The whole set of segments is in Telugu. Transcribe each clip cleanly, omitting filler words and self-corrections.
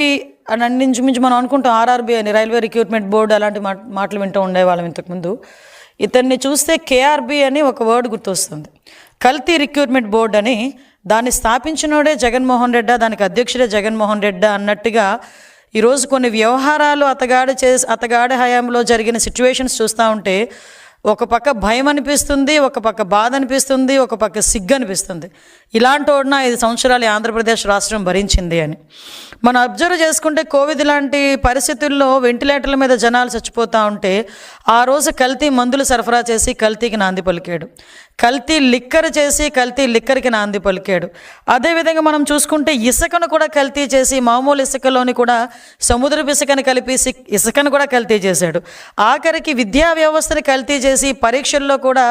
అని అన్నించుమించు మనం అనుకుంటాం ఆర్ఆర్బీ అని, రైల్వే రిక్రూట్మెంట్ బోర్డు, అలాంటి మాటలు వింటూ ఉండేవాళ్ళం ఇంతకుముందు. ఇతన్ని చూస్తే కేఆర్బీ అని ఒక వర్డ్ గుర్తొస్తుంది. కల్తీ రిక్రూట్మెంట్ బోర్డు అని. దాన్ని స్థాపించినోడే జగన్మోహన్ రెడ్డి, దానికి అధ్యక్షుడే జగన్మోహన్ రెడ్డి అన్నట్టుగా ఈరోజు కొన్ని వ్యవహారాలు అతగాడి హయాంలో జరిగిన సిచ్యువేషన్స్ చూస్తూ ఉంటే ఒక పక్క భయం అనిపిస్తుంది, ఒక పక్క బాధ అనిపిస్తుంది, ఒక పక్క సిగ్గు అనిపిస్తుంది. ఇలాంటి వాడిన 5 సంవత్సరాలు ఆంధ్రప్రదేశ్ రాష్ట్రం భరించింది అని మనం అబ్జర్వ్ చేసుకుంటే, కోవిడ్ లాంటి పరిస్థితుల్లో వెంటిలేటర్ల మీద జనాలు చచ్చిపోతూ ఉంటే ఆ రోజు కల్తీ మందులు సరఫరా చేసి కల్తీకి నాంది పలికాడు, కల్తీ లిక్కర్ చేసి కల్తీ లిక్కర్కి నాంది పలికాడు. అదేవిధంగా మనం చూసుకుంటే ఇసుకను కూడా కల్తీ చేసి, మామూలు ఇసుకలోని కూడా సముద్రపు ఇసుకను కలిపి ఇసుకను కూడా కల్తీ చేశాడు. ఆఖరికి విద్యా వ్యవస్థని కల్తీ చేసి పరీక్షల్లో కూడా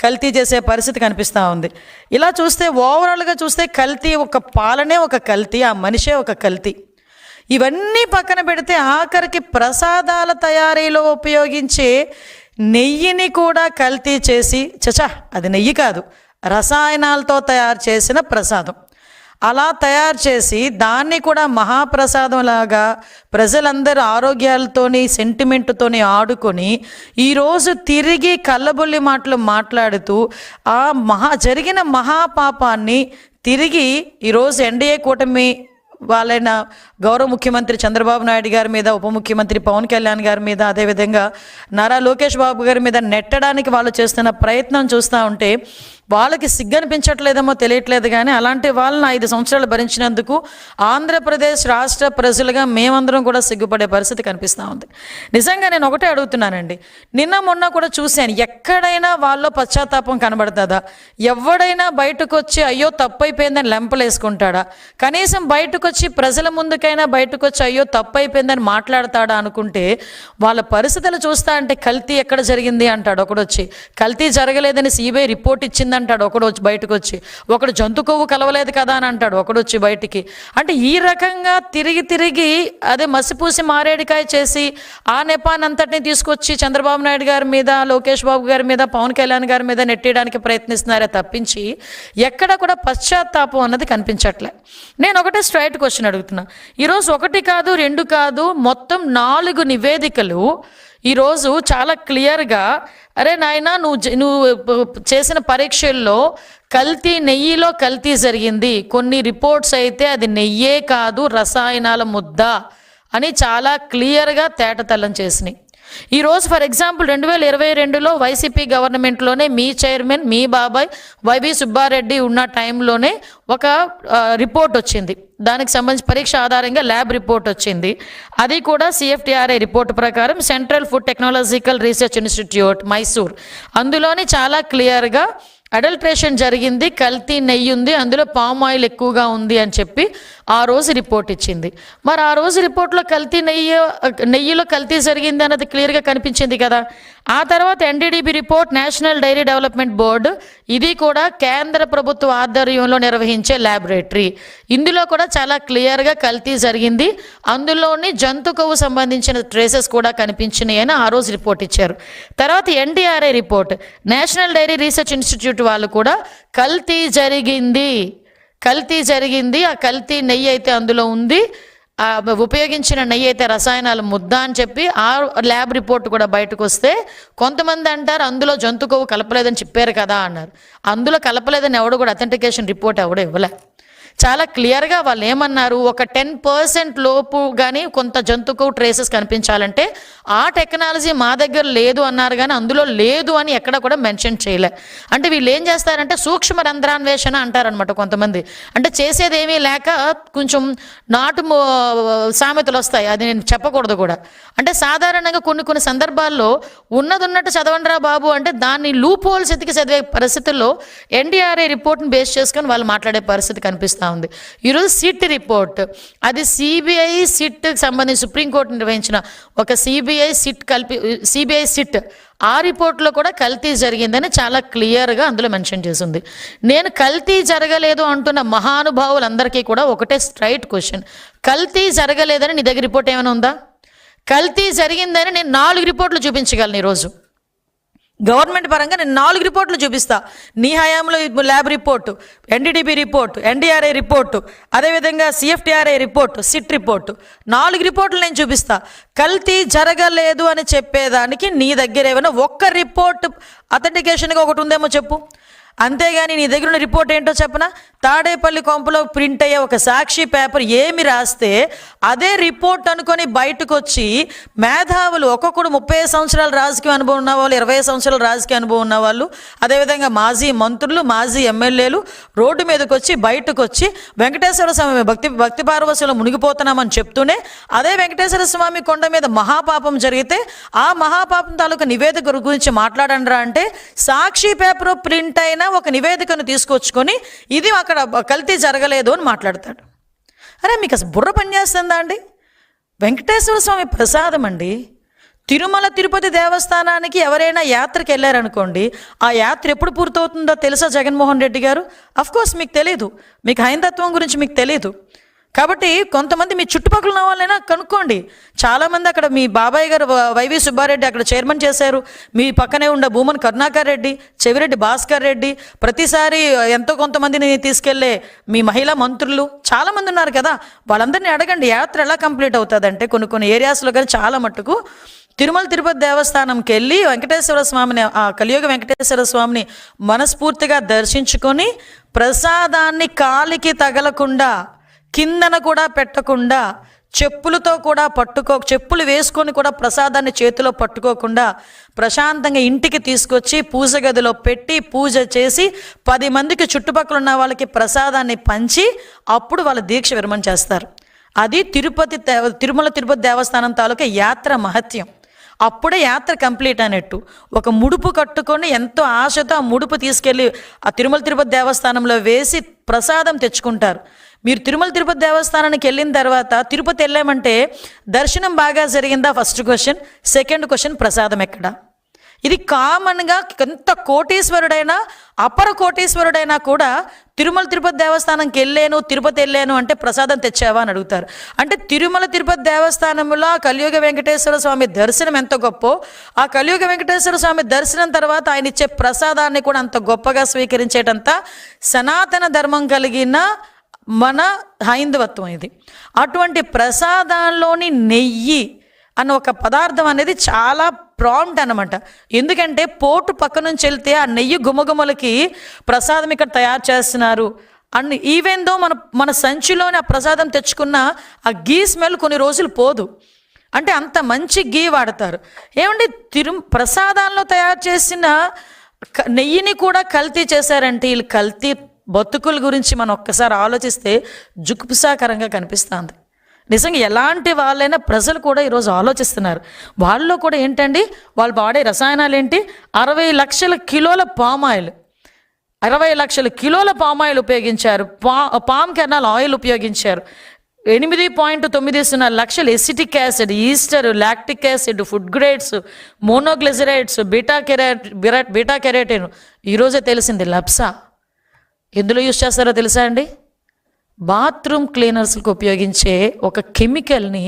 కల్తీ చేసే పరిస్థితి కనిపిస్తూ ఉంది. ఇలా చూస్తే ఓవరాల్గా చూస్తే కల్తీ, ఒక పాలనే ఒక కల్తీ, ఆ మనిషే ఒక కల్తీ. ఇవన్నీ పక్కన పెడితే ఆఖరికి ప్రసాదాల తయారీలో ఉపయోగించే నెయ్యిని కూడా కల్తీ చేసి, అది నెయ్యి కాదు, రసాయనాలతో తయారు చేసిన ప్రసాదం, అలా తయారు చేసి దాన్ని కూడా మహాప్రసాదంలాగా ప్రజలందరూ ఆరోగ్యాలతోని సెంటిమెంట్తోని ఆడుకొని ఈరోజు తిరిగి కళ్ళబొల్లి మాటలు మాట్లాడుతూ ఆ జరిగిన మహాపాపాన్ని తిరిగి ఈరోజు ఎన్డీఏ కూటమి వాళ్ళైన గౌరవ ముఖ్యమంత్రి చంద్రబాబు నాయుడు గారి మీద, ఉప ముఖ్యమంత్రి పవన్ కళ్యాణ్ గారి మీద, అదేవిధంగా నారా లోకేష్ బాబు గారి మీద నెట్టడానికి వాళ్ళు చేస్తున్న ప్రయత్నం చూస్తూ ఉంటే వాళ్ళకి సిగ్గనిపించట్లేదేమో తెలియట్లేదు. కానీ అలాంటి వాళ్ళని 5 సంవత్సరాలు భరించినందుకు ఆంధ్రప్రదేశ్ రాష్ట్ర ప్రజలుగా మేమందరం కూడా సిగ్గుపడే పరిస్థితి కనిపిస్తూ ఉంది. నిజంగా నేను ఒకటే అడుగుతున్నానండి, నిన్న మొన్న కూడా చూశాను, ఎక్కడైనా వాళ్ళలో పశ్చాత్తాపం కనబడుతుందా? ఎవడైనా బయటకు వచ్చి అయ్యో తప్పైపోయిందని లెంపలేసుకుంటాడా? కనీసం బయటకు వచ్చి ప్రజల ముందుకైనా బయటకు వచ్చి అయ్యో తప్పైపోయిందని మాట్లాడతాడా అనుకుంటే, వాళ్ళ పరిస్థితులు చూస్తా అంటే కల్తీ ఎక్కడ జరిగింది అంటాడు ఒకడొచ్చి, కల్తీ జరగలేదని సిబిఐ రిపోర్ట్ ఇచ్చింది అంటాడు ఒకడు వచ్చి, బయటకు వచ్చి ఒకడు జంతు కొవ్వు కలవలేదు కదా అని అంటాడు ఒకడు వచ్చి బయటికి. అంటే ఈ రకంగా తిరిగి అదే మసిపూసి మారేడికాయ చేసి ఆ నెపానంతటిని తీసుకొచ్చి చంద్రబాబు నాయుడు గారి మీద, లోకేష్ బాబు గారి మీద, పవన్ కళ్యాణ్ గారి మీద నెట్టేయడానికి ప్రయత్నిస్తున్నారే తప్పించి ఎక్కడ కూడా పశ్చాత్తాపం అన్నది కనిపించట్లే. నేను ఒకటే స్ట్రైట్ క్వశ్చన్ అడుగుతున్నా. ఈరోజు 1 కాదు 2 కాదు, మొత్తం 4 నివేదికలు ఈరోజు చాలా క్లియర్గా, అరే నాయనా నువ్వు చేసిన పరీక్షల్లో నెయ్యిలో కల్తీ జరిగింది, కొన్ని రిపోర్ట్స్ అయితే అది నెయ్యే కాదు రసాయనాల ముద్ద అని చాలా క్లియర్గా తేటతెల్లం చేసినాయి. ఈరోజు ఫర్ ఎగ్జాంపుల్ 2022లో వైసీపీ గవర్నమెంట్లోనే మీ చైర్మన్, మీ బాబాయ్ వైవి సుబ్బారెడ్డి ఉన్న టైంలోనే ఒక రిపోర్ట్ వచ్చింది, దానికి సంబంధించి పరీక్ష ఆధారంగా ల్యాబ్ రిపోర్ట్ వచ్చింది. అది కూడా CFTRI రిపోర్ట్ ప్రకారం central food technological research institute Mysore, అందులోని చాలా క్లియర్గా అడల్ట్రేషన్ జరిగింది, కల్తీ నెయ్యి ఉంది, అందులో పామ్ ఆయిల్ ఎక్కువగా ఉంది అని చెప్పి ఆ రోజు రిపోర్ట్ ఇచ్చింది. మరి ఆ రోజు రిపోర్ట్లో నెయ్యిలో కల్తీ జరిగింది అన్నది క్లియర్గా కనిపించింది కదా. ఆ తర్వాత NDDB report, national dairy development board, ఇది కూడా కేంద్ర ప్రభుత్వ ఆధ్వర్యంలో నిర్వహించే ల్యాబొరేటరీ, ఇందులో కూడా చాలా క్లియర్గా కల్తీ జరిగింది, అందులోని జంతు కొవ్వు సంబంధించిన ట్రేసెస్ కూడా కనిపించినాయి అని ఆ రోజు రిపోర్ట్ ఇచ్చారు. తర్వాత NDRI report, national dairy research institute వాళ్ళు కూడా కల్తీ జరిగింది, ఆ కల్తీ నెయ్యి అయితే అందులో ఉంది, ఉపయోగించిన నెయ్యి అయితే రసాయనాల ముద్ద అని చెప్పి ఆ ల్యాబ్ రిపోర్ట్ కూడా బయటకు వస్తే కొంతమంది అంటారు అందులో జంతు కొవ్వు కలపలేదని చెప్పారు కదా అన్నారు. అందులో కలపలేదని ఎవడు కూడా అథెంటికేషన్ రిపోర్ట్ ఎవడో ఇవ్వలే. చాలా క్లియర్గా వాళ్ళు ఏమన్నారు, ఒక 10% లోపు కానీ కొంత జంతుకు ట్రేసెస్ కనిపించాలంటే ఆ టెక్నాలజీ మా దగ్గర లేదు అన్నారు, కానీ అందులో లేదు అని ఎక్కడ కూడా మెన్షన్ చేయలే. అంటే వీళ్ళు ఏం చేస్తారంటే సూక్ష్మ రంధ్రాన్వేషణ అంటారనమాట కొంతమంది. అంటే చేసేది ఏమీ లేక కొంచెం నాటు సామెతలు వస్తాయి, అది నేను చెప్పకూడదు కూడా. అంటే సాధారణంగా కొన్ని సందర్భాల్లో ఉన్నట్టు చదవండిరా బాబు అంటే దాన్ని లూప్ హోల్స్ ఎతికి చదివే పరిస్థితుల్లో NDRI రిపోర్ట్ని బేస్ చేసుకొని వాళ్ళు మాట్లాడే పరిస్థితి కనిపిస్తుంది ఉంది. ఈరోజు సిట్ రిపోర్ట్, అది CBI సిట్ సంబంధించి సుప్రీంకోర్టు నిర్వహించిన ఒక CBI సిట్ ఆ రిపోర్ట్లో కూడా కల్తీ జరిగిందని చాలా క్లియర్గా అందులో మెన్షన్ చేసింది. నేను కల్తీ జరగలేదు అంటున్న మహానుభావులందరికీ కూడా ఒకటే స్ట్రైట్ క్వశ్చన్, కల్తీ జరగలేదని నీ దగ్గర రిపోర్ట్ ఏమైనా ఉందా? కల్తీ జరిగిందని నేను 4 రిపోర్ట్లు చూపించగలను ఈరోజు. గవర్నమెంట్ పరంగా నేను 4 రిపోర్ట్లు చూపిస్తా. నీ హయాంలో lab report, NDDB report, NDRI report, అదేవిధంగా సిఎఫ్టీఆర్ఐ రిపోర్టు, సిట్ రిపోర్టు, 4 రిపోర్ట్లు నేను చూపిస్తా. కల్తీ జరగలేదు అని చెప్పేదానికి నీ దగ్గర ఏమైనా ఒక్క రిపోర్ట్ అథెంటికేషన్గా ఒకటి ఉందేమో చెప్పు. అంతేగాని నీ దగ్గర ఉన్న రిపోర్ట్ ఏంటో చెప్పనా? తాడేపల్లి కొంపలో ప్రింట్ అయ్యే ఒక సాక్షి పేపర్ ఏమి రాస్తే అదే రిపోర్ట్ అనుకొని బయటకు వచ్చి మేధావులు, ఒక్కొక్కడు 30 సంవత్సరాల రాజకీయ అనుభవం ఉన్న వాళ్ళు, 20 సంవత్సరాల రాజకీయ అనుభవం ఉన్న వాళ్ళు, అదేవిధంగా మాజీ మంత్రులు, మాజీ ఎమ్మెల్యేలు రోడ్డు మీదకి వచ్చి బయటకు వచ్చి వెంకటేశ్వర స్వామి భక్తి పారవశ్యంలో మునిగిపోతున్నామని చెప్తూనే అదే వెంకటేశ్వర స్వామి కొండ మీద మహాపాపం జరిగితే ఆ మహాపాపం తాలూకా నివేదిక గురించి మాట్లాడండిరా అంటే సాక్షి పేపర్ ప్రింట్ అయిన ఒక నివేదికను తీసుకొచ్చుకొని ఇది అక్కడ కల్తీ జరగలేదు అని మాట్లాడతాడు. అరే మీకు అసలు బుర్ర పనిచేస్తుందా అండి? వెంకటేశ్వర స్వామి ప్రసాదం అండి. తిరుమల తిరుపతి దేవస్థానానికి ఎవరైనా యాత్రకి వెళ్ళారనుకోండి, ఆ యాత్ర ఎప్పుడు పూర్తవుతుందో తెలుసా జగన్మోహన్ రెడ్డి గారు? అఫ్కోర్స్ మీకు తెలీదు, మీకు హైందత్వం గురించి మీకు తెలీదు. కాబట్టి కొంతమంది మీ చుట్టుపక్కల ఉన్న వాళ్ళైనా కనుక్కోండి. చాలామంది అక్కడ మీ బాబాయ్ గారు వైవి సుబ్బారెడ్డి అక్కడ చైర్మన్ చేశారు. మీ పక్కనే ఉన్న భూమన్ కరుణాకర్ రెడ్డి, చెవిరెడ్డి భాస్కర్ రెడ్డి, ప్రతిసారి ఎంతో కొంతమందిని తీసుకెళ్లే మీ మహిళా మంత్రులు చాలామంది ఉన్నారు కదా, వాళ్ళందరినీ అడగండి యాత్ర ఎలా కంప్లీట్ అవుతుందంటే కొన్ని ఏరియాస్లో కానీ చాలా మట్టుకు తిరుమల తిరుపతి దేవస్థానంకి వెళ్ళి వెంకటేశ్వర స్వామిని, ఆ కలియుగ వెంకటేశ్వర స్వామిని మనస్ఫూర్తిగా దర్శించుకొని ప్రసాదాన్ని కాలికి తగలకుండా, కిందన కూడా పెట్టకుండా, చెప్పులతో కూడా చెప్పులు వేసుకొని కూడా ప్రసాదాన్ని చేతిలో పట్టుకోకుండా ప్రశాంతంగా ఇంటికి తీసుకొచ్చి పూజ గదిలో పెట్టి పూజ చేసి 10 మందికి చుట్టుపక్కల ఉన్న వాళ్ళకి ప్రసాదాన్ని పంచి అప్పుడు వాళ్ళ దీక్ష విరమణ చేస్తారు. అది తిరుమల తిరుపతి దేవస్థానం తాలూకా యాత్ర మహత్యం. అప్పుడే యాత్ర కంప్లీట్ అయినట్టు. ఒక ముడుపు కట్టుకొని ఎంతో ఆశతో ఆ ముడుపు తీసుకెళ్ళి ఆ తిరుమల తిరుపతి దేవస్థానంలో వేసి ప్రసాదం తెచ్చుకుంటారు. మీరు తిరుమల తిరుపతి దేవస్థానానికి వెళ్ళిన తర్వాత తిరుపతి వెళ్ళామంటే దర్శనం బాగా జరిగిందా ఫస్ట్ క్వశ్చన్. సెకండ్ క్వశ్చన్, ప్రసాదం ఎక్కడ? ఇది కామన్గా ఎంత కోటీశ్వరుడైనా అపర కోటీశ్వరుడైనా కూడా తిరుమల తిరుపతి దేవస్థానంకి తిరుపతి వెళ్ళాను అంటే ప్రసాదం తెచ్చావా అని అడుగుతారు. అంటే తిరుమల తిరుపతి దేవస్థానంలో కలియుగ వెంకటేశ్వర స్వామి దర్శనం ఎంత గొప్పో, ఆ కలియుగ వెంకటేశ్వర స్వామి దర్శనం తర్వాత ఆయన ఇచ్చే ప్రసాదాన్ని కూడా అంత గొప్పగా స్వీకరించేటంత సనాతన ధర్మం కలిగిన మన హైందవత్వం ఇది. అటువంటి ప్రసాదాల్లోని నెయ్యి అన్న ఒక పదార్థం అనేది చాలా ప్రాంప్ట్ అనమాట. ఎందుకంటే పోటు పక్క నుంచి వెళ్తే ఆ నెయ్యి గుమగుమలకి ప్రసాదం ఇక్కడ తయారు చేస్తున్నారు అని ఈవెన్ దో మన సంచిలోని ఆ ప్రసాదం తెచ్చుకున్న ఆ గీ స్మెల్ కొన్ని రోజులు పోదు. అంటే అంత మంచి గీ వాడతారు. ఏమండి ప్రసాదాల్లో తయారు చేసిన నెయ్యిని కూడా కల్తీ చేశారంటే వీళ్ళు కల్తీ బతుకుల గురించి మనం ఒక్కసారి ఆలోచిస్తే జుగుప్సాకరంగా కనిపిస్తుంది. నిజంగా ఎలాంటి వాళ్ళైనా ప్రజలు కూడా ఈరోజు ఆలోచిస్తున్నారు. వాళ్ళలో కూడా ఏంటండి, వాళ్ళు వాడే రసాయనాలు ఏంటి? 60 లక్షల కిలోల పామాయిల్, 60 లక్షల కిలోల పామాయిల్ ఉపయోగించారు. పామ్ కెర్నల్ ఆయిల్ ఉపయోగించారు. 8.90 లక్షల acetic acid, Easter, lactic acid, food grades, monoglycerides, beta carotene. ఈరోజే తెలిసింది లప్సా. ఎందులో యూజ్ చేస్తారో తెలుసా అండి? బాత్రూమ్ క్లీనర్స్కి ఉపయోగించే ఒక కెమికల్ని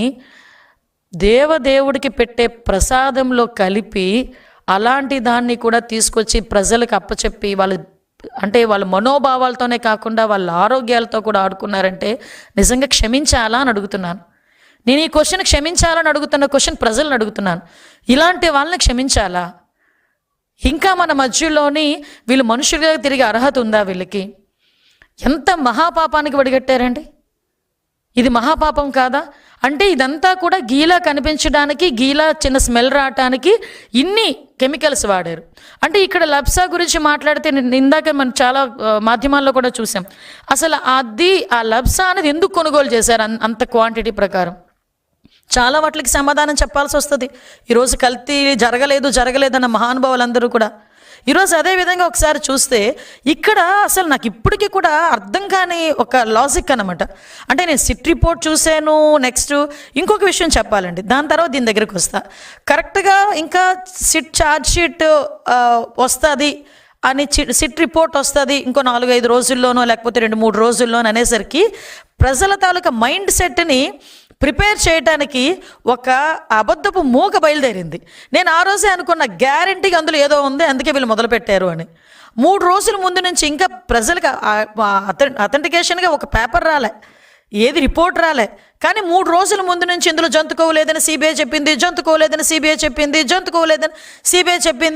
దేవుడికి పెట్టే ప్రసాదంలో కలిపి అలాంటి దాన్ని కూడా తీసుకొచ్చి ప్రజలకు అప్పచెప్పి వాళ్ళ మనోభావాలతోనే కాకుండా వాళ్ళ ఆరోగ్యాలతో కూడా ఆడుకున్నారంటే నిజంగా క్షమించాలా అని అడుగుతున్నాను. నేను ఈ క్వశ్చన్ క్షమించాలని అడుగుతున్న క్వశ్చన్ ప్రజలను అడుగుతున్నాను. ఇలాంటి వాళ్ళని క్షమించాలా? ఇంకా మన మధ్యలోని వీళ్ళు మనుషులుగా తిరిగే అర్హత ఉందా వీళ్ళకి? ఎంత మహాపాపానికి వడిగట్టారండి. ఇది మహాపాపం కాదా? అంటే ఇదంతా కూడా గీలా కనిపించడానికి, గీలా చిన్న స్మెల్ రావటానికి ఇన్ని కెమికల్స్ వాడారు. అంటే ఇక్కడ లప్సా గురించి మాట్లాడితే ఇందాక మనం చాలా మాధ్యమాల్లో కూడా చూసాం. అసలు ఆ లప్సా అనేది ఎందుకు కొనుగోలు చేశారు అంత క్వాంటిటీ ప్రకారం? చాలా వాటికి సమాధానం చెప్పాల్సి వస్తుంది. ఈరోజు కల్తీ జరగలేదన్న మహానుభావులందరూ కూడా ఈరోజు అదేవిధంగా ఒకసారి చూస్తే ఇక్కడ అసలు నాకు ఇప్పటికీ కూడా అర్థం కాని ఒక లాజిక్ అనమాట. అంటే నేను సిట్ రిపోర్ట్ చూశాను. నెక్స్ట్ ఇంకొక విషయం చెప్పాలండి, దాని తర్వాత దీని దగ్గరికి వస్తా. కరెక్ట్గా ఇంకా సిట్ ఛార్జ్ షీట్ వస్తుంది అని, సిట్ రిపోర్ట్ వస్తుంది ఇంకో 4-5 రోజుల్లోనో లేకపోతే 2-3 రోజుల్లోనో అనేసరికి ప్రజల తాలూకా మైండ్ సెట్ని ప్రిపేర్ చేయడానికి ఒక అబద్ధపు మూక బయలుదేరింది. నేను ఆ రోజే అనుకున్న, గ్యారంటీగా అందులో ఏదో ఉంది, అందుకే వీళ్ళు మొదలుపెట్టారు అని. 3 రోజుల ముందు నుంచి ఇంకా ప్రజలకు అథెంటికేషన్గా ఒక పేపర్ రాలే, ఏది రిపోర్ట్ రాలే. కానీ 3 రోజుల ముందు నుంచి ఇందులో జంతుకోవలేదని సిబిఐ చెప్పింది, జంతుకోవలేదని సిబిఐ చెప్పింది, జంతుకోవలేదని సిబిఐ చెప్పింది.